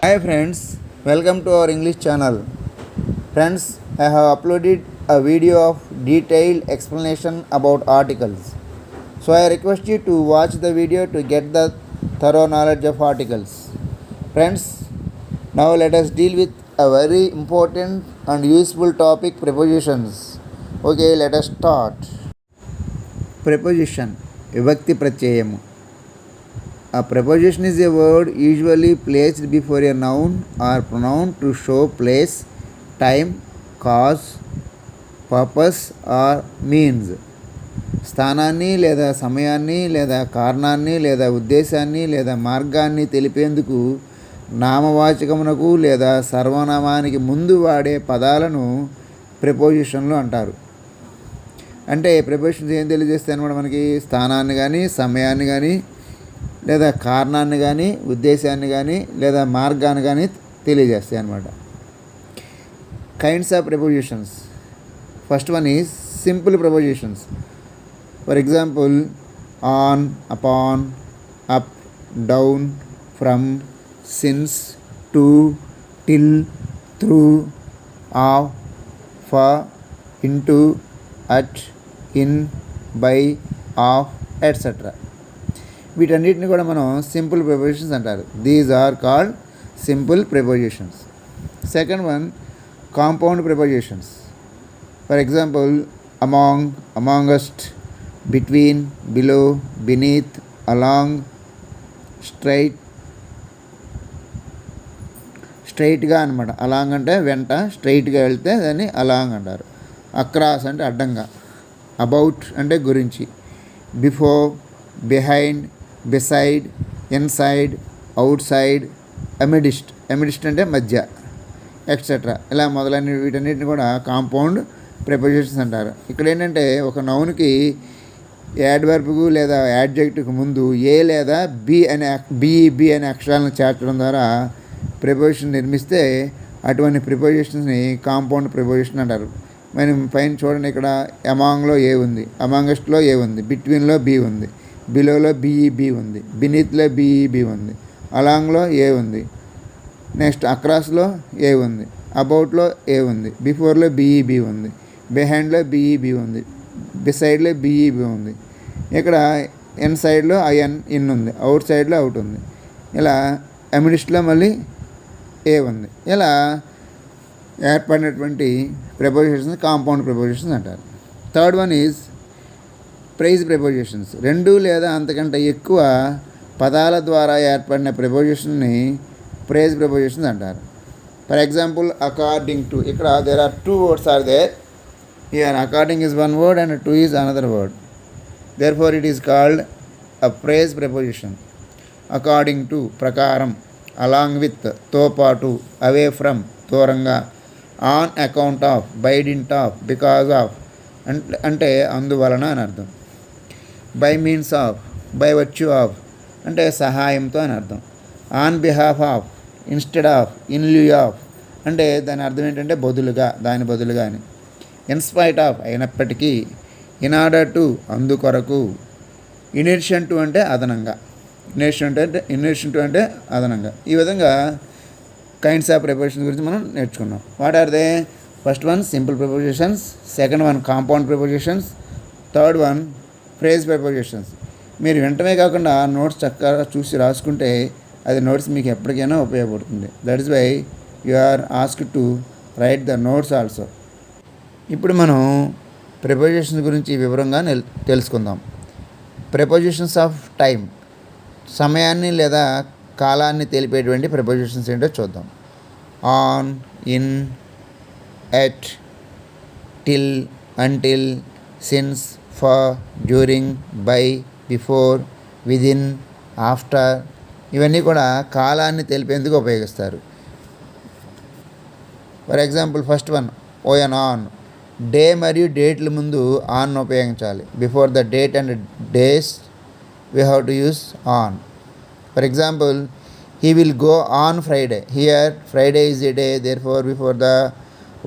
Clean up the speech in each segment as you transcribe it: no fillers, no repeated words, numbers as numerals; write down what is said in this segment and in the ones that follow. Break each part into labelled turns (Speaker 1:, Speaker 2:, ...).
Speaker 1: Hi friends, welcome to our English channel. Friends, I have uploaded a video of detailed explanation about articles. So I request you to watch the video to get the thorough knowledge of articles. Friends, now let us deal with a very important and useful topic, prepositions. Okay, let us start. Preposition, vibhakti pratyayam. A preposition is a word usually placed before a noun or pronoun to show place, time, cause, purpose or means. స్థానాన్ని లేదా సమయాన్ని లేదా కారణాన్ని లేదా ఉద్దేశాన్ని లేదా మార్గాన్ని తెలిపేందుకు నామవాచకమునకు లేదా సర్వనామానికి ముందు వాడే పదాలను ప్రిపోజిషన్లు అంటారు. అంటే ప్రిపోజిషన్స్ ఏం తెలియజేస్తాయి అన్నమాట, మనకి స్థానాన్ని కానీ సమయాన్ని కానీ లేదా కారణాన్ని కానీ ఉద్దేశాన్ని కానీ లేదా మార్గాన్ని కానీ తెలియజేస్తాయి అన్నమాట. Kinds of prepositions. First one is simple prepositions. For example on, upon, up, down, from, since, to, till, through, off, for, into, at, in, by, of, etcetera. వీటన్నిటిని కూడా మనం సింపుల్ ప్రిపోజిషన్స్ అంటారు. These are called simple prepositions. Second one compound prepositions. For example among, amongst, between, below, beneath, along, straight, స్ట్రైట్గా అనమాట. Along అంటే వెంట, స్ట్రైట్గా వెళ్తే దాన్ని అలాంగ్ అంటారు. అక్రాస్ అంటే అడ్డంగా. అబౌట్ అంటే గురించి. Before, behind, beside, inside, outside, amidst, amidst అంటే మధ్య, ఎక్సెట్రా. ఇలా మొదలైన వీటన్నిటిని కూడా కాంపౌండ్ ప్రిపోజిషన్స్ అంటారు. ఇక్కడ ఏంటంటే ఒక నౌన్కి యాడ్వర్బ్కు లేదా యాడ్జెక్టివ్కి ముందు ఏ లేదా బి అనే అక్షరాలను చేర్చడం ద్వారా ప్రిపోజిషన్ నిర్మిస్తే అటువంటి ప్రిపోజిషన్స్ని కాంపౌండ్ ప్రిపోజిషన్ అంటారు. మనం పైన చూడండి, ఇక్కడ అమాంగ్లో ఏ ఉంది, అమాంగస్ట్లో ఏ ఉంది, బిట్వీన్లో బి ఉంది, బిలోలో బిఈబి ఉంది, బినీత్లో బిఈబి ఉంది, అలాంగ్లో ఏ ఉంది, నెక్స్ట్ అక్రాస్లో ఏ ఉంది, అబౌట్లో ఏ ఉంది, బిఫోర్లో బిఈబి ఉంది, బిహైండ్లో బిఈబి ఉంది, బిసైడ్లో బిఈబి ఉంది, ఇక్కడ ఇన్ సైడ్లో ఇన్ ఉంది, అవుట్ సైడ్లో అవుట్ ఉంది, ఇలా అమిడిస్ట్లో మళ్ళీ ఏ ఉంది. ఇలా ఏర్పడినటువంటి ప్రిపోజిషన్స్ కాంపౌండ్ ప్రిపోజిషన్స్ అంటారు. Third one is phrase prepositions. రెండు లేదా అంతకంటే ఎక్కువ పదాల ద్వారా ఏర్పడిన ప్రిపోజిషన్ని ప్రైజ్ ప్రిపోజిషన్స్ అంటారు. For example according to. ఇక్కడ there are two words are there. Here according is one word and to is another word. Therefore it is called a phrase preposition. According to ప్రకారం, along with తో పాటు, away from దూరంగా, on account of, by dint of, because of అంటే అందువలన అని అర్థం, by means of, by virtue of అంటే సహాయంతో అని అర్థం, on behalf of, instead of, in ల్యూ of అంటే దాని అర్థం ఏంటంటే బదులుగా, దాని బదులుగా అని, ఇన్స్పైట్ ఆఫ్ అయినప్పటికీ, ఇన్ ఆర్డర్ టు అందుకొరకు, ఇన్ అడిషన్ టు అంటే అదనంగా, ఇన్ అడిషన్ టు అంటే అదనంగా. ఈ విధంగా కైండ్స్ ఆఫ్ ప్రిపోజిషన్స్ గురించి మనం నేర్చుకున్నాం. What are they? First one simple prepositions, second one compound prepositions, third one phrase prepositions. మీరు వెంటనే కాకుండా నోట్స్ చక్కగా చూసి రాసుకుంటే అది నోట్స్ మీకు ఎప్పటికైనా ఉపయోగపడుతుంది. That is why you are asked to write the notes also. ఇప్పుడు మనం ప్రిపోజిషన్స్ గురించి వివరంగా తెలుసుకుందాం. ప్రిపోజిషన్స్ ఆఫ్ టైం, సమయాన్ని లేదా కాలాన్ని తెలిపేటువంటి ప్రిపోజిషన్స్ ఏంటో చూద్దాం. On, in, at, till, until, since, for, during, by, before, within, after ఇవన్నీ కూడా కాలాన్ని తెలిపేందుకు ఉపయోగిస్తారు. For example first one O N on. Day మరియు డేట్ల ముందు ఆన్ ఉపయోగించాలి. Before the date and days we have to use on. For example, he will go on Friday. Here Friday is a day, therefore before the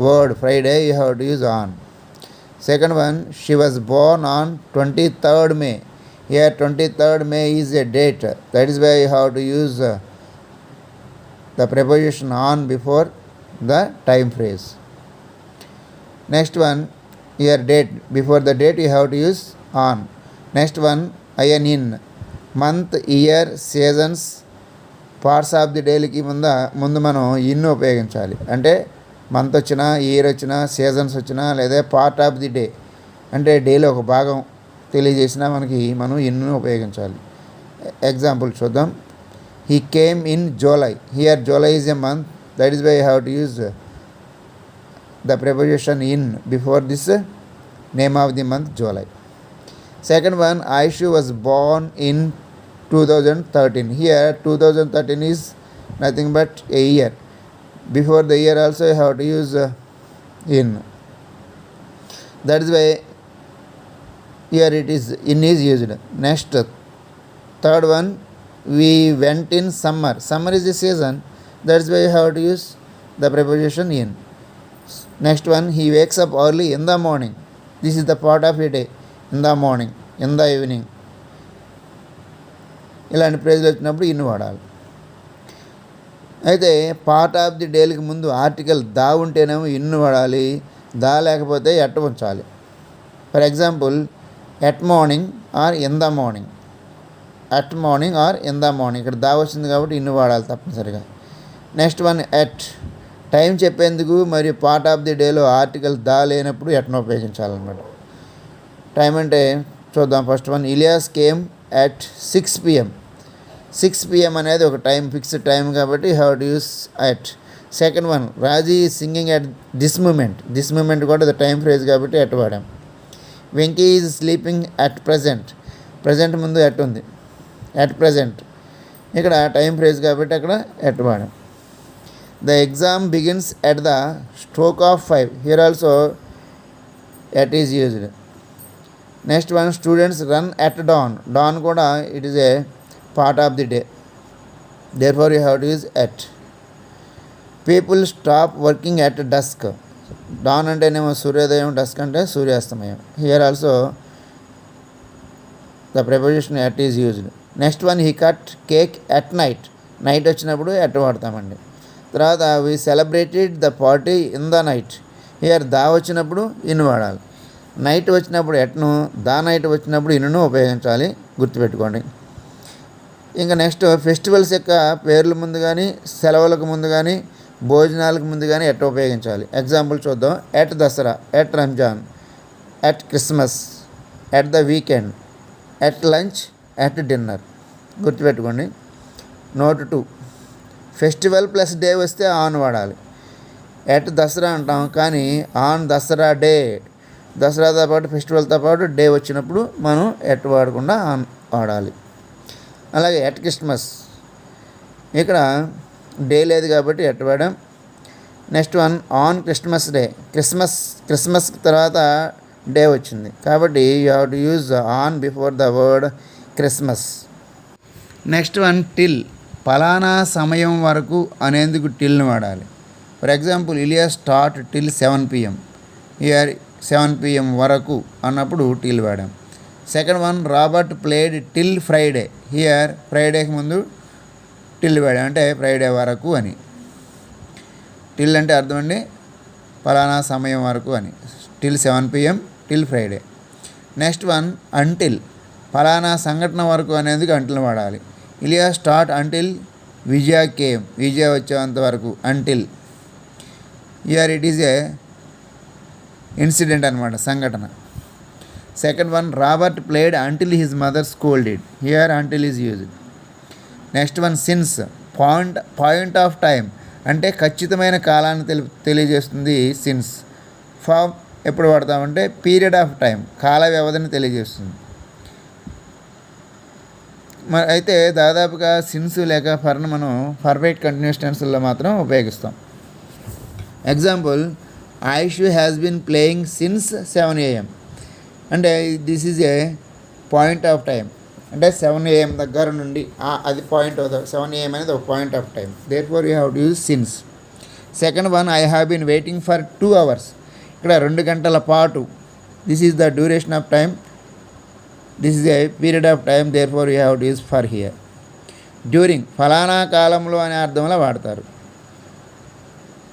Speaker 1: word Friday you have to use on. Second one, she was born on 23rd May. Here 23rd May is a date. That is why you have to use the preposition on before the time phrase. Next one, here date. Before the date you have to use on. Next one, in. Month, year, seasons, parts of the డేలకి ముందు మనం in ఉపయోగించాలి. అంటే month వచ్చినా, year వచ్చినా, seasons వచ్చినా, లేదా part of the day అంటే డేలో ఒక భాగం తెలియజేసినా మనం ఇన్ ఉపయోగించాలి. ఎగ్జాంపుల్ చూద్దాం. He came in July. Here July is a month, that is why you have to use the preposition in before this name of the month July. Second one, Aishu was born in 2013. Here 2013 is nothing but a year. Before the year also you have to use in. That is why here it is in is used. Next, third one, we went in summer. Summer is the season. That is why you have to use the preposition in. Next one, he wakes up early in the morning. This is the part of a day. In the morning, in the evening, ఇలాంటి ప్రేజులు వచ్చినప్పుడు in వాడాలి. అయితే part of the డేకి ముందు article దా ఉంటేనేమో in వాడాలి, దా లేకపోతే at ఉంచాలి. For example, at morning or in the morning, at morning or in the morning. ఇక్కడ దా వచ్చింది కాబట్టి ఇన్ వాడాలి తప్పనిసరిగా. Next one, at. టైం చెప్పేందుకు మరియు పార్ట్ ఆఫ్ ది డేలో ఆర్టికల్ దా లేనప్పుడు ఎట్ను ఉపయోగించాలన్నమాట. టైం అంటే చూద్దాం. First one, Ilyas came at 6 PM. 6 PM అనేది ఒక టైం, ఫిక్స్డ్ టైం కాబట్టి you have to use at. Second one, Raji is singing at this moment. This moment కూడా ద టైం ఫ్రేజ్ కాబట్టి అట్ వాడాం. Venky is sleeping at present. Present ముందు at ఉంది, at present. ఇక్కడ time phrase కాబట్టి అక్కడ at వాడాం. The exam begins at the stroke of 5. Here also at is used. Next one, students run at dawn. Dawn కూడా it is a part of the day, therefore you have to use at. People stop working at dusk. Dawn అంటేనేమో సూర్యోదయం, dusk అంటే సూర్యాస్తమయం. Here also the preposition at is used. Next one, he cut cake at night. Night వచ్చినప్పుడు at వాడతామండి. తర్వాత we celebrated the party in the night. Here దా వచ్చినప్పుడు in వాడాలి. Night వచ్చినప్పుడు ఎట్ను, దా నైట్ వచ్చినప్పుడు ఇన్ను ఉపయోగించాలి, గుర్తుపెట్టుకోండి. ఇంకా నెక్స్ట్, ఫెస్టివల్స్ యొక్క పేర్ల ముందు కానీ, సెలవులకు ముందు కానీ, భోజనాలకు ముందు కానీ ఎట్ ఉపయోగించాలి. ఎగ్జాంపుల్ చూద్దాం. At Dasara, at Ramzan, at Christmas, at the weekend, at lunch, at dinner. గుర్తుపెట్టుకోండి. నోట్ 2, ఫెస్టివల్ ప్లస్ డే వస్తే ఆన్ వాడాలి. ఎట్ దసరా అంటాం కానీ ఆన్ దసరా డే, దసరాతో పాటు ఫెస్టివల్తో పాటు డే వచ్చినప్పుడు మనం ఎట్ వాడకుండా ఆన్ వాడాలి. అలాగే ఎట్ క్రిస్మస్, ఇక్కడ డే లేదు కాబట్టి ఎట్ వాడాం. Next one, on Christmas day. Christmas తర్వాత డే వచ్చింది కాబట్టి you have to use on before the word Christmas. Next one, till. ఫలానా సమయం వరకు అనేందుకు టిల్ని వాడాలి. For example, Ilyas start till 7 PM. Here 7 PM వరకు అన్నప్పుడు టిల్ వాడాం. Second one, Robert played till Friday. Here ఫ్రైడేకి ముందు టిల్ వాడాం, అంటే ఫ్రైడే వరకు అని. టిల్ అంటే అర్థం అండి ఫలానా సమయం వరకు అని. Till 7 PM, till Friday. Next one, until. ఫలానా సంఘటన వరకు అనేందుకు అంటిల్ వాడాలి. ఇలియా స్టార్ట్ అంటిల్ విజయ కేమ్. విజయ వచ్చేంత వరకు until. Here it is a incident అనమాట, సంఘటన. Second one, Robert played until his mother scolded. Here until is used. Next one, since. Point of time అంటే ఖచ్చితమైన కాలాన్ని తెలియజేస్తుంది సిన్స్. ఫర్ ఎప్పుడు వాడతామంటే పీరియడ్ ఆఫ్ టైం, కాల వ్యవధిని తెలియజేస్తుంది. మరి అయితే దాదాపుగా సిన్స్ లేక ఫర్ను మనం పర్ఫెక్ట్ కంటిన్యూస్ టెన్స్లో మాత్రం ఉపయోగిస్తాం. Example, Aishu has been playing since 7 AM. అంటే this is a point of time, అంటే 7 AM దగ్గర నుండి అది పాయింట్ అవుతుంది. 7 AM అనేది ఒక point of time, therefore you have to use since. Second one, I have been waiting for 2 hours. ఇక్కడ 2 గంటల పాటు, this is the duration of time, this is a period of time, therefore you have to use for here. During ఫలానా కాలంలో అనే అర్థంలో వాడతారు.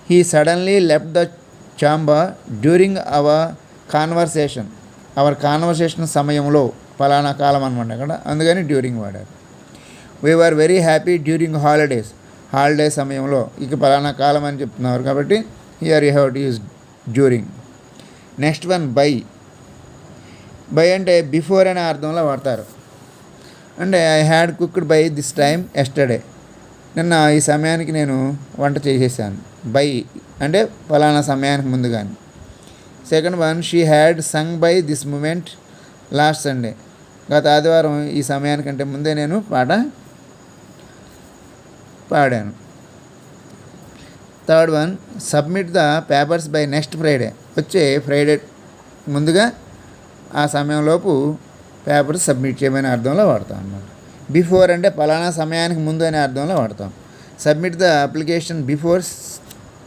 Speaker 1: He suddenly left the chamber during our conversation సమయంలో ఫలానా కాలం అనమాట అక్కడ, అందుకని డ్యూరింగ్ వాడారు. We were very happy during holiday సమయంలో, ఇక ఫలానా కాలం అని చెప్తున్నారు కాబట్టి here you have to use during. Next one by అంటే బిఫోర్ అనే అర్థంలో వాడతారు. అంటే I had cooked by this time yesterday, నిన్న ఈ సమయానికి నేను వంట చేసేసాను. బై అంటే ఫలానా సమయానికి ముందు కానీ. Second one she had sung by this moment last Sunday, గత ఆదివారం ఈ సమయానికంటే ముందే నేను పాట పాడాను. Third one submit the papers by next Friday, వచ్చే ఫ్రైడే ముందుగా ఆ సమయంలోపు పేపర్స్ సబ్మిట్ చేయమనే అర్థంలో వాడతాం అన్నమాట. బిఫోర్ అంటే పలానా సమయానికి ముందు అనే అర్థంలో వాడతాం. Submit the application before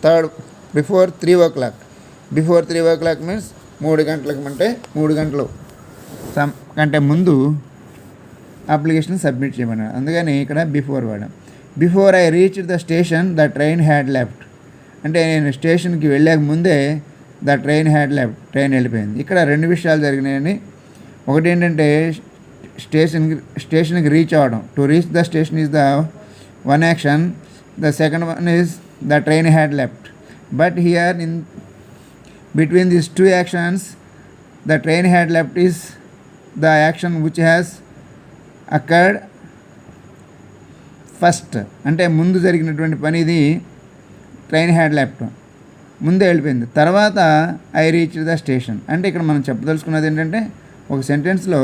Speaker 1: 3 o'clock. Before 3 o'clock means 3 గంటలకు, అంటే 3 గంటలు కంటే ముందు అప్లికేషన్ సబ్మిట్ చేయమన్నారు, అందుకని ఇక్కడ బిఫోర్ వాడాం. Before I reach the station the train had left, అంటే నేను స్టేషన్కి వెళ్ళాక ముందే the train had left, train వెళ్ళిపోయింది. ఇక్కడ 2 విషయాలు జరిగినాయండి. ఒకటి ఏంటంటే స్టేషన్కి రీచ్ అవ్వడం, to reach the station is the one action, the second one is the train had left. But here in between these 2 actions the train had left is the action which has occurred first, అంటే ముందు జరిగినటువంటి పని ఇది. Train had left ముందే వెళ్ళిపోయింది. తర్వాత I reach the station, అంటే ఇక్కడ మనం చెప్పదలుచుకున్నది ఏంటంటే ఒక సెంటెన్స్లో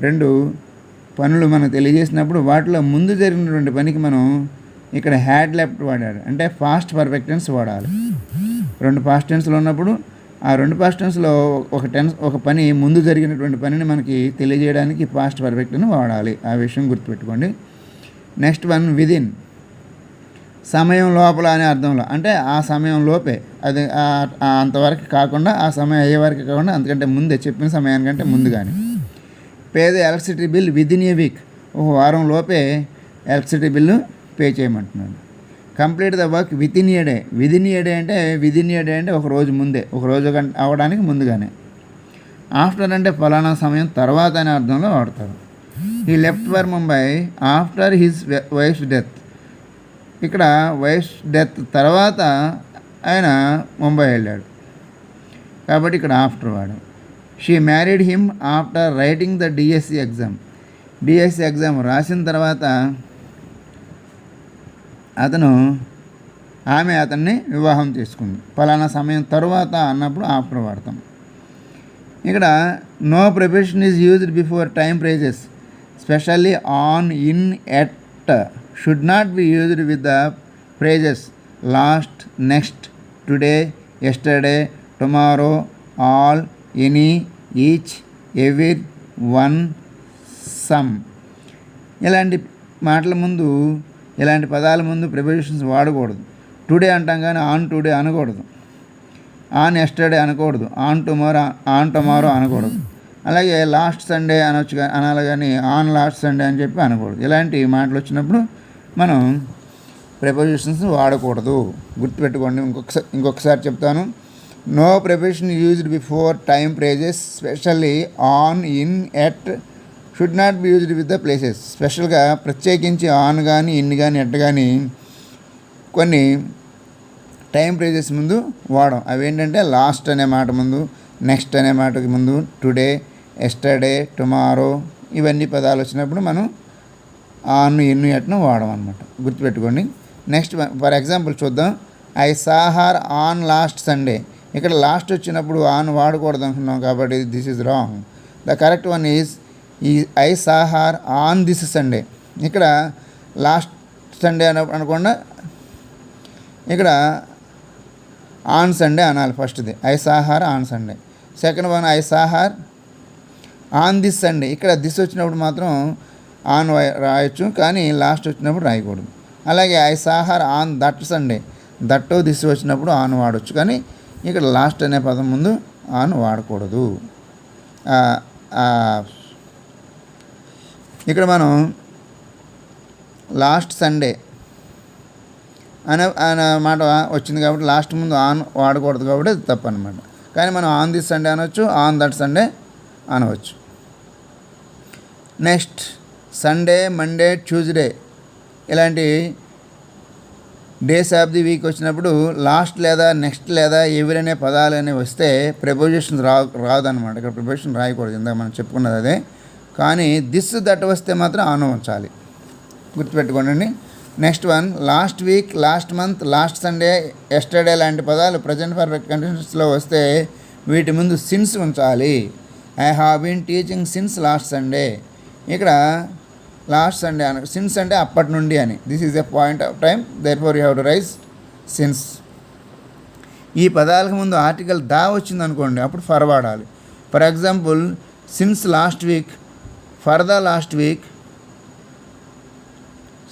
Speaker 1: 2 పనులు మనకు తెలియజేసినప్పుడు వాటిలో ముందు జరిగినటువంటి పనికి మనం ఇక్కడ హ్యాడ్ లెఫ్ట్ వాడాడు, అంటే పాస్ట్ పర్ఫెక్ట్ టెన్స్ వాడాలి. 2 పాస్ట్ టెన్స్లు ఉన్నప్పుడు ఆ 2 పాస్ట్ టెన్స్లో ఒక పని ముందు జరిగినటువంటి పనిని మనకి తెలియజేయడానికి పాస్ట్ పర్ఫెక్ట్ అని వాడాలి. ఆ విషయం గుర్తుపెట్టుకోండి. నెక్స్ట్ వన్ విదిన్, సమయం లోపల అనే అర్థంలో, అంటే ఆ సమయం లోపే, అది అంతవరకు కాకుండా, ఆ సమయం అయ్యే వరకు కాకుండా, అంతకంటే ముందే, చెప్పిన సమయానికంటే ముందు కానీ. Pay the electricity bill within a week, ఒక వారం లోపే ఎలక్ట్రిసిటీ బిల్లు పే చేయమంటున్నాడు. Complete the work within a day, within a day అంటే ఒక రోజు ముందే, ఒక రోజు అవ్వడానికి ముందుగానే. ఆఫ్టర్ అంటే ఫలానా సమయం తర్వాత అనే అర్థంలో వాడతారు. He left for Mumbai after his wife's death, ఇక్కడ వైఫ్స్ డెత్ తర్వాత ఆయన ముంబై వెళ్ళాడు కాబట్టి ఇక్కడ ఆఫ్టర్ వాడు. She married him after writing the DSC exam రాసిన తర్వాత ఆమె అతన్ని వివాహం చేసుకుంది. ఫలానా సమయం తర్వాత అన్నప్పుడు ఆఫ్టర్ వాడతాం. ఇక్కడ no preposition is used before time phrases, especially on, in, at should not be used with the phrases last, next, today, yesterday, tomorrow, all, any, each, every, one, some. ఇలాంటి మాటల ముందు, ఇలాంటి పదాల ముందు ప్రిపోజిషన్స్ వాడకూడదు. Today అంటాం కానీ on today అనకూడదు, ఆన్ ఎస్టర్డే అనకూడదు, ఆన్ టుమారో అనకూడదు. అలాగే లాస్ట్ సండే అనాలి కానీ ఆన్ లాస్ట్ సండే అని చెప్పి అనకూడదు. ఇలాంటి మాటలు వచ్చినప్పుడు మనం ప్రిపోజిషన్స్ వాడకూడదు, గుర్తుపెట్టుకోండి. ఇంకొకసారి చెప్తాను. No preposition used before time phrases, especially on, in, at should not be used with the places. స్పెషల్గా ప్రత్యేకించి ఆన్ కానీ, ఇన్ కానీ, ఎట్ కానీ కొన్ని టైం ప్రైజెస్ ముందు వాడడం. అవి ఏంటంటే లాస్ట్ అనే మాట ముందు, నెక్స్ట్ అనే మాటకి ముందు, టుడే, ఎస్టర్డే, టుమారో, ఇవన్నీ పదాలు వచ్చినప్పుడు మనం ఆన్, ఇన్, ఎట్ను వాడడం అనమాట, గుర్తుపెట్టుకోండి. నెక్స్ట్ ఫర్ ఎగ్జాంపుల్ చూద్దాం. I saw her on last Sunday, ఇక్కడ లాస్ట్ వచ్చినప్పుడు ఆన్ వాడకూడదు అనుకున్నాం కాబట్టి this is wrong. The correct one is I saw her on this Sunday. ఇక్కడ లాస్ట్ సండే అనకుండా ఇక్కడ ఆన్ సండే అనాలి. ఫస్ట్ది I saw her on Sunday. Second one I saw her on this Sunday. ఇక్కడ this వచ్చినప్పుడు మాత్రం on రాయొచ్చు, కానీ లాస్ట్ వచ్చినప్పుడు రాయకూడదు. అలాగే I saw her on that Sunday, that this వచ్చినప్పుడు ఆన్ వాడచ్చు, కానీ ఇక్కడ లాస్ట్ అనే పదం ముందు ఆన్ వాడకూడదు. ఇక్కడ మనం లాస్ట్ సండే అనే మాట వచ్చింది కాబట్టి లాస్ట్ ముందు ఆన్ వాడకూడదు కాబట్టి అది తప్పు అనమాట. కానీ మనం ఆన్ దిస్ సండే అనవచ్చు, ఆన్ దట్ సండే అనవచ్చు. నెక్స్ట్ సండే, మండే, ట్యూస్డే ఇలాంటి డేస్ ఆఫ్ ది వీక్ వచ్చినప్పుడు లాస్ట్ లేదా నెక్స్ట్ లేదా ఎవరి అనే పదాలు అనేవి వస్తే ప్రిపోజిషన్ రాదనమాట. ఇక్కడ ప్రిపోజిషన్ రాయకూడదు, ఇందాక మనం చెప్పుకున్నది అదే. కానీ దిస్ దట్ వస్తే మాత్రం ఆన్ ఉంచాలి, గుర్తుపెట్టుకోండి. Next one last week, last month, last Sunday, yesterday లాంటి పదాలు ప్రజెంట్ పర్ఫెక్ట్ కండిషన్స్లో వస్తే వీటి ముందు సిన్స్ ఉంచాలి. I have been teaching since last Sunday. ఇక్కడ లాస్ట్ సండే అని, సిన్స్ అంటే అప్పటి నుండి అని. This is a point of time, therefore you have to raise since. ఈ పదాలకు ముందు ఆర్టికల్ దా వచ్చింది అనుకోండి, అప్పుడు ఫర్ వాడాలి. For example since last week, for the last week,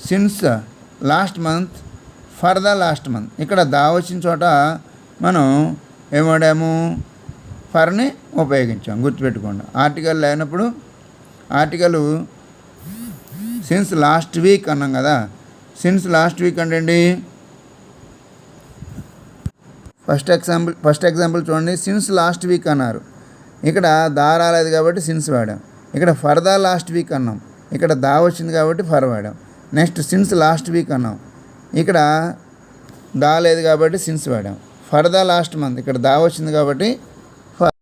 Speaker 1: since last month, for the last month. ఇక్కడ దా వచ్చిన చోట మనం ఏం వాడాము, ఫర్ని ఉపయోగించాం, గుర్తుపెట్టుకోండి. ఆర్టికల్ లేనప్పుడు ఆర్టికల్ సిన్స్ లాస్ట్ వీక్ అన్నాం కదా. సిన్స్ లాస్ట్ వీక్ అంటే ఫస్ట్ ఎగ్జాంపుల్ చూడండి. సిన్స్ లాస్ట్ వీక్ అన్నారు, ఇక్కడ దా రాలేదు కాబట్టి సిన్స్ వాడాం. ఇక్కడ ఫర్ ద లాస్ట్ వీక్ అన్నాం, ఇక్కడ దా వచ్చింది కాబట్టి ఫర్ వాడాం. నెక్స్ట్ సిన్స్ లాస్ట్ వీక్ అన్నాం, ఇక్కడ దా లేదు కాబట్టి సిన్స్ వాడాం. ఫర్ ద లాస్ట్ మంత్, ఇక్కడ దా వచ్చింది కాబట్టి for.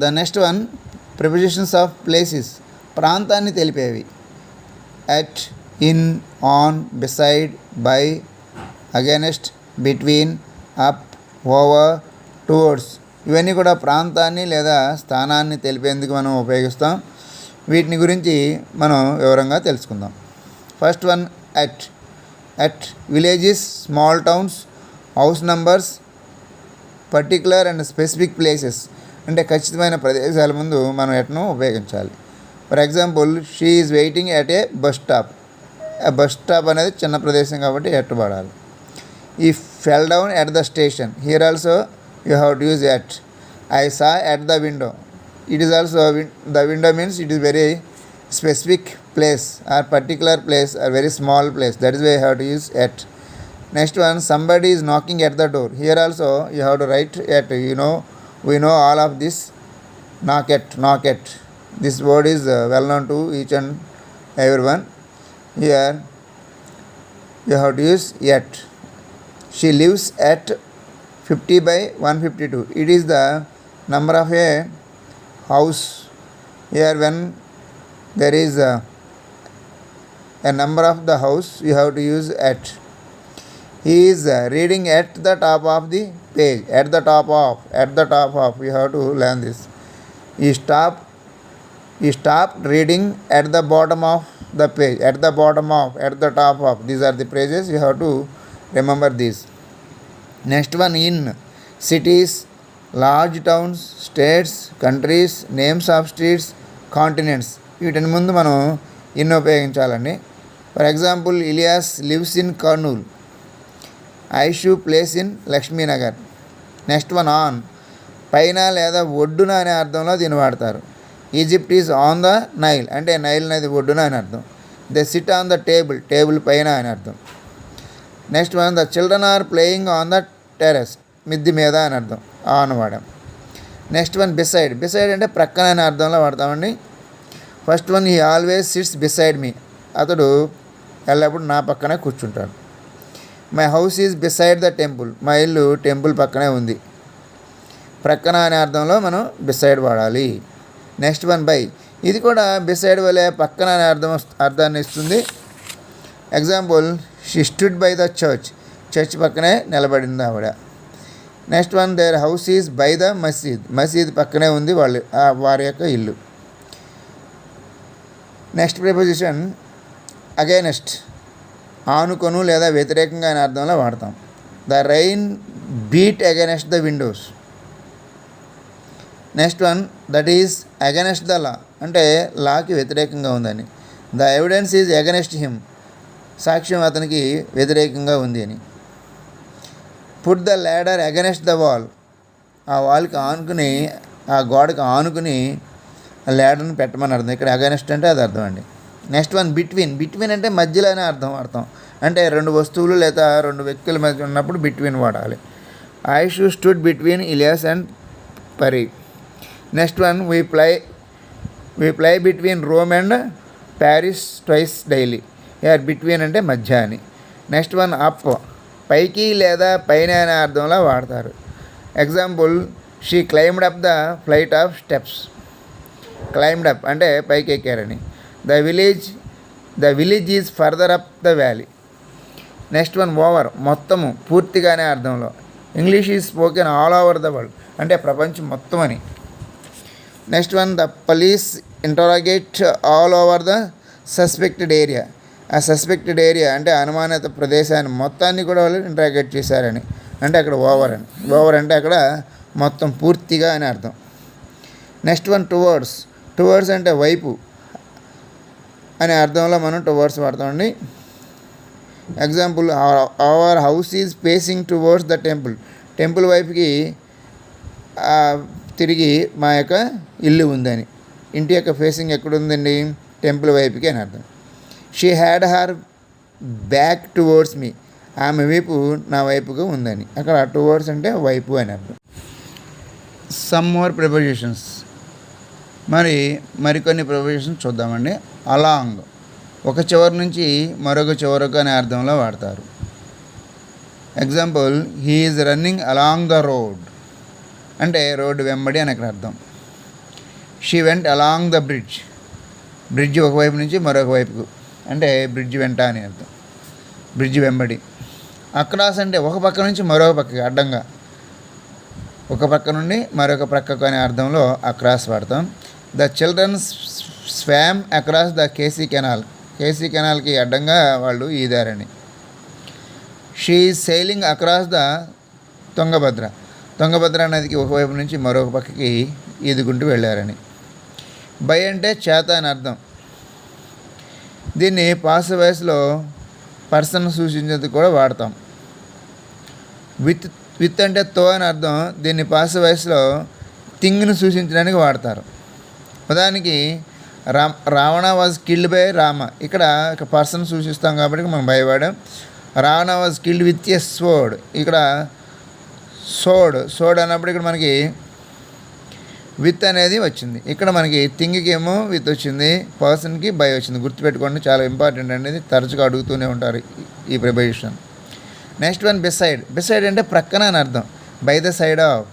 Speaker 1: The next one prepositions of places, ప్రాంతాన్ని తెలిపేవి. At, in, on, beside, by, against, between, up, over, towards. ఇవన్నీ కూడా ప్రాంతాన్ని లేదా స్థానాన్ని తెలిపేందుకు మనం ఉపయోగిస్తాం. వీటిని గురించి మనం వివరంగా తెలుసుకుందాం. First one at. At villages, small towns, house numbers, particular and specific places అంటే ఖచ్చితమైన ప్రదేశాల ముందు మనం ఎట్ను ఉపయోగించాలి. For example she is waiting at a bus stop. Bus stop అనేది చిన్న ప్రదేశం కాబట్టి ఎట్ వాడాలి. ఈ fell down at the station, here also you have to use at. I saw at the window, it is also the window means it is very specific place or particular place or very small place, that is why you have to use at. Next one, somebody is knocking at the door, here also you have to write at. We know all of this. Knock at, this word is well known to each and everyone. Here you have to use at. She lives at 50 by 152, it is the number of a house. Here when there is a number of the house, you have to use at. He is reading at the top of the page, at the top of, you have to learn this. He stopped reading at the bottom of the page, at the top of. These are the phrases, you have to remember these. Next one, in. Cities, large towns, states, countries, names of streets, continents. వీటిని ముందు మనం in ఉపయోగించాలండి. For example Ilyas lives in Kurnool, Aishu plays in Lakshminagar. Next one on. పైన లేదా ఒడ్డున అనే అర్థంలో దీన్ని వాడతారు. Egypt is on the Nile అంటే నైల్ అనేది ఒడ్డున అని అర్థం. They sit on the table పైన అని అర్థం. Next one the children are playing on the terrace, మిద్ది మీద అని అర్థం, ఆన్ వాడాం. నెక్స్ట్ వన్ బిసైడ్ అంటే ప్రక్కన అనే అర్థంలో వాడతామండి. First one he always sits beside me, అతడు ఎల్లప్పుడు నా పక్కనే కూర్చుంటాడు. My house is beside the temple, మా ఇల్లు టెంపుల్ పక్కనే ఉంది. ప్రక్కన అనే అర్థంలో మనం బిసైడ్ వాడాలి. నెక్స్ట్ వన్ బై, ఇది కూడా బిసైడ్ వలె పక్కన అనే అర్థాన్ని ఇస్తుంది. Example she stood by the church పక్కనే నిలబడింది ఆవిడ. Next one their house is by the మసీద్ పక్కనే ఉంది వారి యొక్క ఇల్లు. నెక్స్ట్ ప్రిపోజిషన్ అగైనెస్ట్, ఆనుకొను లేదా వ్యతిరేకంగా అనే అర్థంలో వాడతాం. The rain beat against the Windows. Next one that is against the law అంటే లాకి వ్యతిరేకంగా ఉందని. The evidence is against him, సాక్ష్యం అతనికి వ్యతిరేకంగా ఉంది అని. Put the ladder against the wall, ఆ వాల్కి ఆనుకుని, ఆ గోడకి ఆనుకుని ల్యాడర్ని పెట్టమని అర్థం. ఇక్కడ అగైనెస్ట్ అంటే అది అర్థం అండి. Next one between. బిట్వీన్ అంటే మధ్యలో అనే అర్థం. అంటే రెండు వస్తువులు లేదా రెండు వ్యక్తుల మధ్య ఉన్నప్పుడు బిట్వీన్ వాడాలి. Aishu stood between Ilyas and Pari. Next one we ply between Rome and Paris twice daily. యార్ బిట్వీన్ అంటే మధ్య అని. నెక్స్ట్ వన్ అప్, పైకి లేదా పైన అనే అర్థంలో వాడతారు. Example, she climbed up the flight of steps. Climbed up అంటే పైకి ఎక్కారని. The village is further up the valley. Next one over, మొత్తము పూర్తిగానే అర్థంలో. English is spoken all over the world అంటే ప్రపంచం మొత్తం అని. Next one the police interrogate all over the suspected area. ఆ సస్పెక్టెడ్ ఏరియా అంటే అనుమానిత ప్రదేశాన్ని మొత్తాన్ని కూడా వాళ్ళు ఇంటరాగేట్ చేశారని. అంటే అక్కడ ఓవర్ అని. ఓవర్ అంటే అక్కడ మొత్తం పూర్తిగా అని అర్థం. Next one towards. టువర్డ్స్ అంటే వైపు అనే అర్థంలో మనం టువర్డ్స్ వాడతామండి. Example, our house is facing towards the temple. Temple వైపుకి తిరిగి మా యొక్క ఇల్లు ఉందని. ఇంటి యొక్క ఫేసింగ్ ఎక్కడుందండి? టెంపుల్ వైపుకి అని అర్థం. She had her back towards me. ఆమె వైపు నా వైపుగా ఉందని. అక్కడ టువర్డ్స్ అంటే వైపు అని అర్థం. Some more prepositions. మరికొన్ని ప్రిపోజిషన్స్ చూద్దామండి. అలాంగ్, ఒక చివరి నుంచి మరొక చివరకు అనే అర్థంలో వాడతారు. Example, he is running along the road అంటే రోడ్డు వెంబడి అని అక్కడ అర్థం. She went along the bridge. Bridge ఒకవైపు నుంచి మరొక వైపుకు అంటే బ్రిడ్జ్ వెంట అని అర్థం. బ్రిడ్జ్ వెంబడి. అక్రాస్ అంటే ఒక పక్క నుంచి మరొక పక్కకి అడ్డంగా, ఒక పక్క నుండి మరొక పక్కకు అనే అర్థంలో అక్రాస్ వాడతాం. The children swam across the KC canal. KC కెనాల్కి అడ్డంగా వాళ్ళు ఈదారని. She sailing across the Tungabhadra. Tungabhadra నదికి ఒకవైపు నుంచి మరొక పక్కకి ఈదుకుంటూ వెళ్ళారని. బై అంటే చేత అని అర్థం. దీన్ని పాస్ట్ వాయిస్లో పర్సన్ సూచించేందుకు కూడా వాడతాం. విత్ అంటే తో అని అర్థం. దీన్ని పాస్ట్ వాయిస్లో థింగ్ను సూచించడానికి వాడతారు. ఉదాహరణకి Ravana was killed by Rama. ఇక్కడ పర్సన్ సూచిస్తాం కాబట్టి మనం బై వాడాం. Ravana was killed with a sword. ఇక్కడ సోడ్ అన్నప్పుడు ఇక్కడ మనకి విత్ అనేది వచ్చింది. ఇక్కడ మనకి థింగ్కి ఏమో విత్ వచ్చింది, పర్సన్కి బై వచ్చింది. గుర్తుపెట్టుకోండి, చాలా ఇంపార్టెంట్ అనేది. తరచుగా అడుగుతూనే ఉంటారు ఈ preposition. Next one beside. Beside అంటే ప్రక్కన అని అర్థం. By the side of.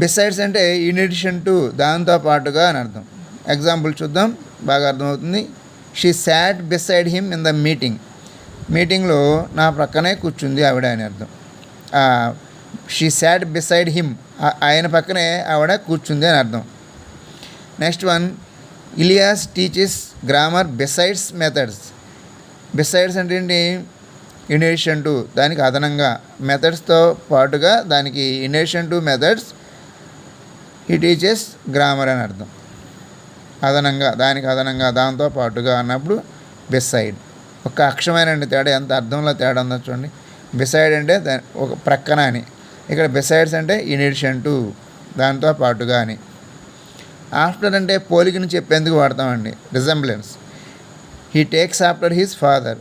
Speaker 1: Besides అంటే ఇన్ అడిషన్ టు, దాంతో పాటుగా అని అర్థం. ఎగ్జాంపుల్ చూద్దాం, బాగా అర్థమవుతుంది. She SAT beside him in the meeting. మీటింగ్లో నా ప్రక్కనే కూర్చుంది ఆవిడ అని అర్థం. షీ శాట్ బిసైడ్ హిమ్, ఆయన పక్కనే ఆవిడ కూర్చుంది అని అర్థం. Next one, Ilyas teaches grammar besides methods. Besides అంటే ఏంటి? ఇన్ అడిషన్ టు, దానికి అదనంగా. మెథడ్స్తో పాటుగా దానికి in addition to methods he teaches grammar అని అర్థం. అదనంగా, దానికి అదనంగా, దాంతో పాటుగా అన్నప్పుడు బిసైడ్. ఒక అక్షరమైన తేడా, ఎంత అర్థంలో తేడా ఉందో చూడండి. బిసైడ్ అంటే ఒక ప్రక్కన అని. ఇక్కడ బిసైడ్స్ అంటే ఇన్ అడిషన్ టు, దాంతో పాటుగా అని. ఆఫ్టర్ అంటే పోలికను చెప్పేందుకు వాడతామండి. Resemblance. He takes after his father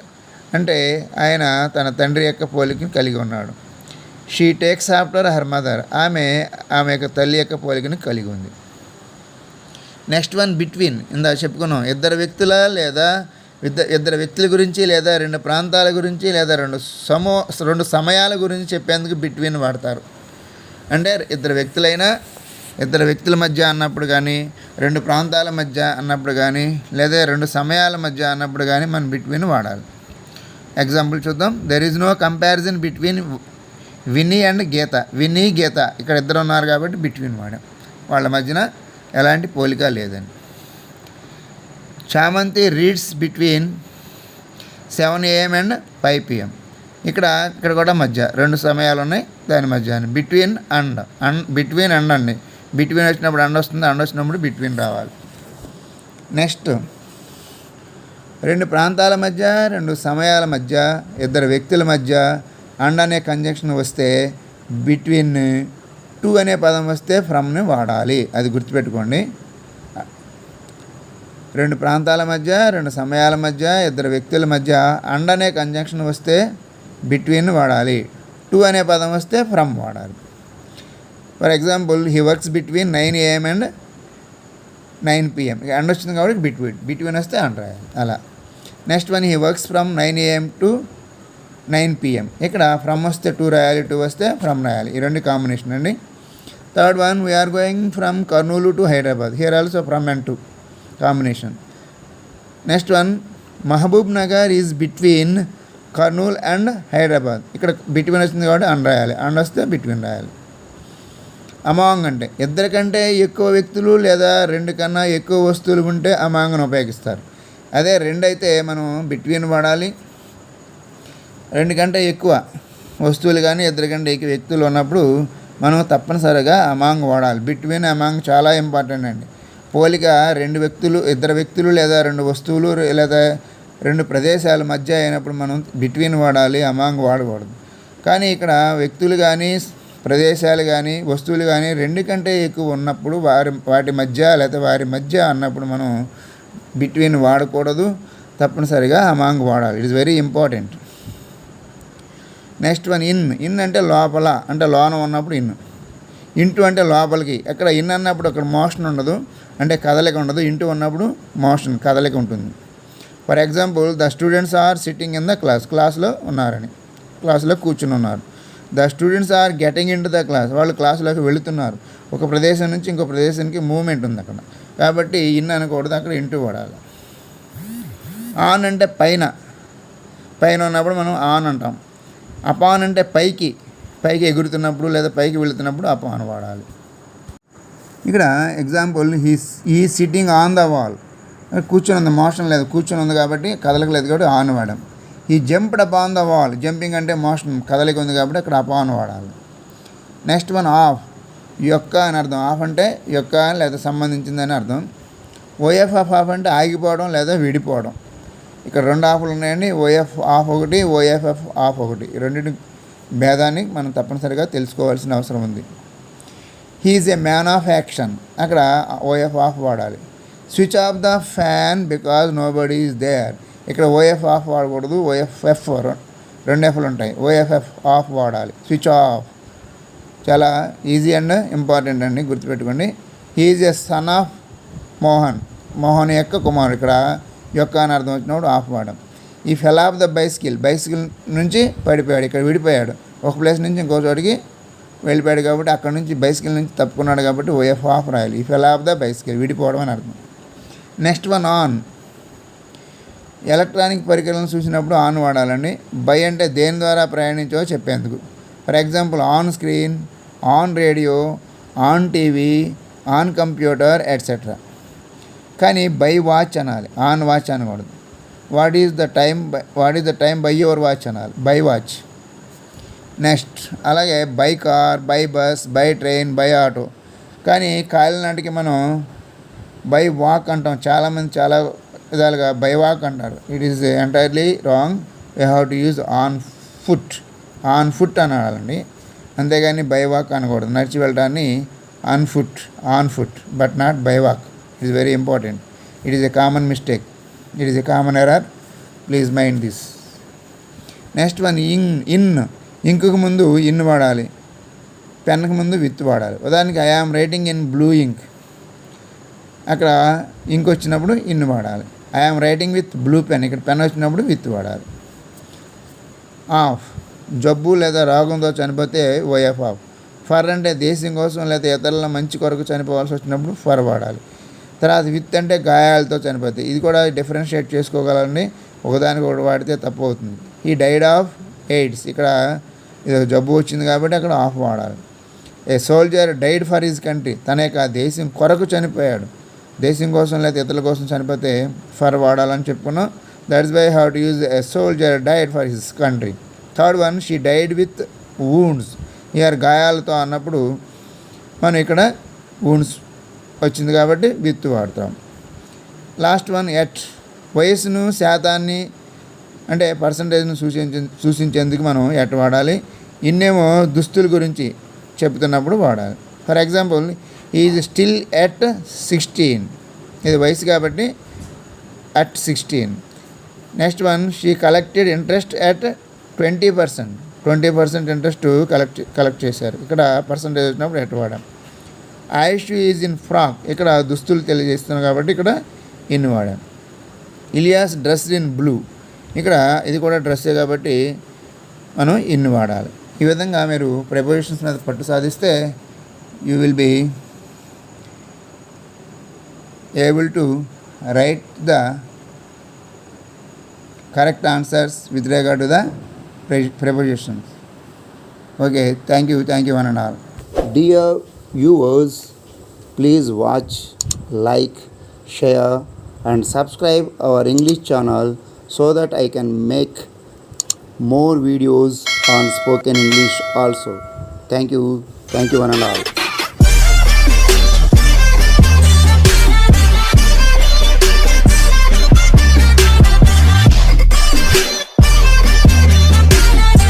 Speaker 1: అంటే ఆయన తన తండ్రి యొక్క పోలికను కలిగి ఉన్నాడు. She takes after her mother, ఆమె యొక్క తల్లి యొక్క పోలికను కలిగి ఉంది. Next one between. ఇందాక చెప్పుకున్నాం, ఇద్దరు వ్యక్తుల గురించి లేదా రెండు ప్రాంతాల గురించి లేదా రెండు సమయాల గురించి చెప్పేందుకు బిట్వీన్ వాడతారు. అంటే ఇద్దరు వ్యక్తుల మధ్య అన్నప్పుడు కానీ, రెండు ప్రాంతాల మధ్య అన్నప్పుడు కానీ, లేదా రెండు సమయాల మధ్య అన్నప్పుడు కానీ మనం బిట్వీన్ వాడాలి. ఎగ్జాంపుల్ చూద్దాం. There is no comparison between Vinni and Geeta. Vinni, Geeta ఇక్కడ ఇద్దరు ఉన్నారు కాబట్టి బిట్వీన్ వాడాం. వాళ్ళ మధ్యన ఎలాంటి పోలిక లేదని. Chamanthi reads between 7 AM and 5 PM. ఇక్కడ కూడా మధ్య రెండు సమయాలు ఉన్నాయి, దాని మధ్య అని. బిట్వీన్ అండ్ అండి. బిట్వీన్ వచ్చినప్పుడు అండ్ వస్తుంది, అండ్ వచ్చినప్పుడు బిట్వీన్ రావాలి. నెక్స్ట్, రెండు ప్రాంతాల మధ్య, రెండు సమయాల మధ్య, ఇద్దరు వ్యక్తుల మధ్య అండ్ అనే కంజంక్షన్ వస్తే బిట్వీన్, టు అనే పదం వస్తే ఫ్రమ్ని వాడాలి. అది గుర్తుపెట్టుకోండి. రెండు ప్రాంతాల మధ్య, రెండు సమయాల మధ్య, ఇద్దరు వ్యక్తుల మధ్య అండ్ అనే కంజంక్షన్ వస్తే బిట్వీన్ వాడాలి. టు అనే పదం వస్తే ఫ్రమ్ వాడాలి. For example he works between 9 AM and 9 PM. And వచ్చింది కాబట్టి బిట్వీన్ వస్తే అండ్ రాయాలి. అలా next one he works from 9 AM to 9 PM. ఇక్కడ ఫ్రమ్ వస్తే టు రాయాలి, టు వస్తే ఫ్రమ్ రాయాలి. ఈ రెండు కాంబినేషన్ అండి. Third one we're going from Kurnool to Hyderabad. Here also from and to combination. Next one Mahbubnagar is between Kurnool and Hyderabad. ఇక్కడ between వచ్చింది కాబట్టి అండ్ రాయాలి, అండ్ వస్తే బిట్వీన్ రాయాలి. అమాంగ్ అంటే ఇద్దరికంటే ఎక్కువ వ్యక్తులు లేదా రెండు కన్నా ఎక్కువ వస్తువులు ఉంటే అమాంగ్ను ఉపయోగిస్తారు. అదే రెండు అయితే మనం బిట్వీన్ వాడాలి. రెండు కంటే ఎక్కువ వస్తువులు కానీ ఇద్దరి కంటే ఎక్కువ వ్యక్తులు ఉన్నప్పుడు మనం తప్పనిసరిగా అమాంగ్ వాడాలి. బిట్వీన్ అమాంగ్ చాలా ఇంపార్టెంట్ అండి. పోలిక రెండు వ్యక్తులు, ఇద్దరు వ్యక్తులు లేదా రెండు వస్తువులు లేదా రెండు ప్రదేశాల మధ్య అయినప్పుడు మనం బిట్వీన్ వాడాలి, అమాంగ్ వాడకూడదు. కానీ ఇక్కడ వ్యక్తులు కానీ ప్రదేశాలు కానీ వస్తువులు కానీ రెండు కంటే ఎక్కువ ఉన్నప్పుడు వాటి మధ్య లేదా వారి మధ్య అన్నప్పుడు మనం బిట్వీన్ వాడకూడదు, తప్పనిసరిగా అమాంగ్ వాడాలి. It is very important. Next one in అంటే లోపల, అంటే లోన ఉన్నప్పుడు ఇంటూ అంటే లోపలికి. ఎక్కడ ఇన్ అన్నప్పుడు అక్కడ మోషన్ ఉండదు, అంటే కదలిక ఉండదు. ఇంటూ ఉన్నప్పుడు మోషన్, కదలిక ఉంటుంది. For example the students are sitting in the క్లాస్లో ఉన్నారని, క్లాస్లో కూర్చుని ఉన్నారు. The students are getting into the class, వాళ్ళు క్లాసులోకి వెళుతున్నారు. ఒక ప్రదేశం నుంచి ఇంకో ప్రదేశానికి మూవ్మెంట్ ఉంది అక్కడ, కాబట్టి ఇన్ అనకూడదు, అక్కడ ఇంటూ పడాలి. ఆన్ అంటే పైన ఉన్నప్పుడు మనం ఆన్ అంటాం. అపాన్ అంటే పైకి ఎగురుతున్నప్పుడు లేదా పైకి వెళుతున్నప్పుడు అపాన్ వాడాలి. ఇక్కడ example he sitting on the wall, కూర్చొని ఉంది, మోషన్ లేదు, కూర్చొని ఉంది కాబట్టి కదలకలేదు కాబట్టి ఆన్ వాడాం. ఈ jumped upon the wall, jumping అంటే మోషన్, కదలిక ఉంది కాబట్టి అక్కడ అపాన్ వాడాలి. నెక్స్ట్ వన్ ఆఫ్, యొక్క అని అర్థం. ఆఫ్ అంటే యొక్క లేదా సంబంధించిందని అర్థం. ఓఎఫ్ ఆఫ్ అంటే ఆగిపోవడం లేదా విడిపోవడం. ఇక్కడ రెండు ఆఫ్లు ఉన్నాయండి, ఓఎఫ్ ఆఫ్ ఒకటి, ఓఎఫ్ఎఫ్ ఆఫ్ ఒకటి. ఈ రెండింటి భేదాన్ని మనం తప్పనిసరిగా తెలుసుకోవాల్సిన అవసరం ఉంది. He is a man of action, అక్కడ ఓఎఫ్ ఆఫ్ వాడాలి. Switch off the fan because nobody is there, ఇక్కడ ఓఎఫ్ ఆఫ్ వాడకూడదు, ఓఎఫ్ఎఫ్, రెండు ఎఫ్లు ఉంటాయి, ఓఎఫ్ఎఫ్ ఆఫ్ వాడాలి. స్విచ్ ఆఫ్ చాలా ఈజీ అండ్ ఇంపార్టెంట్ అండి, గుర్తుపెట్టుకోండి. He is a son of Mohan యొక్క కుమారుడు, ఇక్కడ యొక్క అని అర్థం వచ్చినప్పుడు ఆఫ్ వాడడం. ఈ ఫెల్ ఆఫ్ ద బైసికల్ నుంచి పడిపోయాడు, ఇక్కడ విడిపోయాడు, ఒక ప్లేస్ నుంచి ఇంకో చోటికి వెళ్ళిపోయాడు కాబట్టి అక్కడ నుంచి బైసికల్ నుంచి తప్పుకున్నాడు కాబట్టి ఓఎఫ్ ఆఫ్ రాయాలి. ఈ ఫెల్ ఆఫ్ ద బైసికల్, విడిపోవడం అని అర్థం. నెక్స్ట్ వన్ ఆన్, ఎలక్ట్రానిక్ పరికరాలను చూసినప్పుడు ఆన్ వాడాలండి. బై అంటే దేని ద్వారా ప్రయాణించో చెప్పేందుకు. For example on screen, on radio, on TV, on computer etcetera. కానీ బై వాచ్ అనాలి, ఆన్ వాచ్ అనకూడదు. What is the time by your watch అనాలి, బై వాచ్. నెక్స్ట్ అలాగే by car, by bus, by train, by auto. కానీ కాలినాటికి మనం by walk అంటాం, చాలామంది చాలా విధాలుగా బై వాక్ అంటారు. It is entirely wrong. We have to use on foot అనాలండి, అంతేగాని బై వాక్ అనకూడదు. నడిచి వెళ్ళడాన్ని on foot but not by walk. It is very important. It is a common mistake, it is a common error, please mind this. Next one ఇంకుకు ముందు in వాడాలి, పెన్కు ముందు with వాడాలి. ఉదాహరణకి I am writing in blue ink, అక్కడ ink వచ్చినప్పుడు in వాడాలి. I am writing with blue pen, ఇక్కడ పెన్ వచ్చినప్పుడు విత్ వాడాలి. ఆఫ్, జబ్బు లేదా రోగంతో చనిపోతే ఓఎఫ్ ఆఫ్. ఫర్ అంటే దేశం కోసం లేదా ఇతరుల మంచి కొరకు చనిపోవాల్సి వచ్చినప్పుడు ఫర్ వాడాలి. తర్వాత విత్ అంటే గాయాలతో చనిపోతాయి. ఇది కూడా డిఫరెన్షియేట్ చేసుకోగలండి, ఒకదానికి ఒకటి వాడితే తప్పు అవుతుంది. ఈ డైడ్ ఆఫ్ ఎయిడ్స్, ఇక్కడ ఇది జబ్బు వచ్చింది కాబట్టి అక్కడ ఆఫ్ వాడాలి. A soldier died for his country, తన యొక్క దేశం కొరకు చనిపోయాడు. దేశం కోసం లేదా ఇతరుల కోసం చనిపోతే ఫర్ వాడాలని చెప్పుకున్నాం. That's why have to use a soldier died for his country. Third one she died with wounds, here గాయాలతో అన్నప్పుడు మనం ఇక్కడ వూండ్స్ వచ్చింది కాబట్టి విత్ వాడతాం. లాస్ట్ వన్ ఎట్, వయసును శాతాన్ని అంటే పర్సంటేజ్ను సూచించేందుకు మనం ఎట్ వాడాలి. ఇన్నేమో దుస్తుల గురించి చెప్తున్నప్పుడు వాడాలి. For example is still at 16, ఇది వయసు కాబట్టి at 16. Next one, she collected interest at 20%. 20% interest collect చేశారు. ఇక్కడ పర్సంటేజ్ వచ్చినప్పుడు ఎట్ వాడాం. ఆయుష్ ఈజ్ ఇన్ ఫ్రాక్, ఇక్కడ దుస్తులు తెలియజేస్తున్నాం కాబట్టి ఇక్కడ ఇన్ వాడాం. ఇలియాస్ డ్రెస్ ఇన్ బ్లూ, ఇక్కడ ఇది కూడా డ్రెస్సే కాబట్టి మనం ఇన్ వాడాలి. ఈ విధంగా మీరు ప్రిపోజిషన్స్ మీద పట్టు సాధిస్తే you will be able to write the correct answers with regard to the prepositions. Okay, thank you one and all.
Speaker 2: Dear viewers, please watch, like, share and subscribe our English channel so that I can make more videos on spoken English also. Thank you one and all.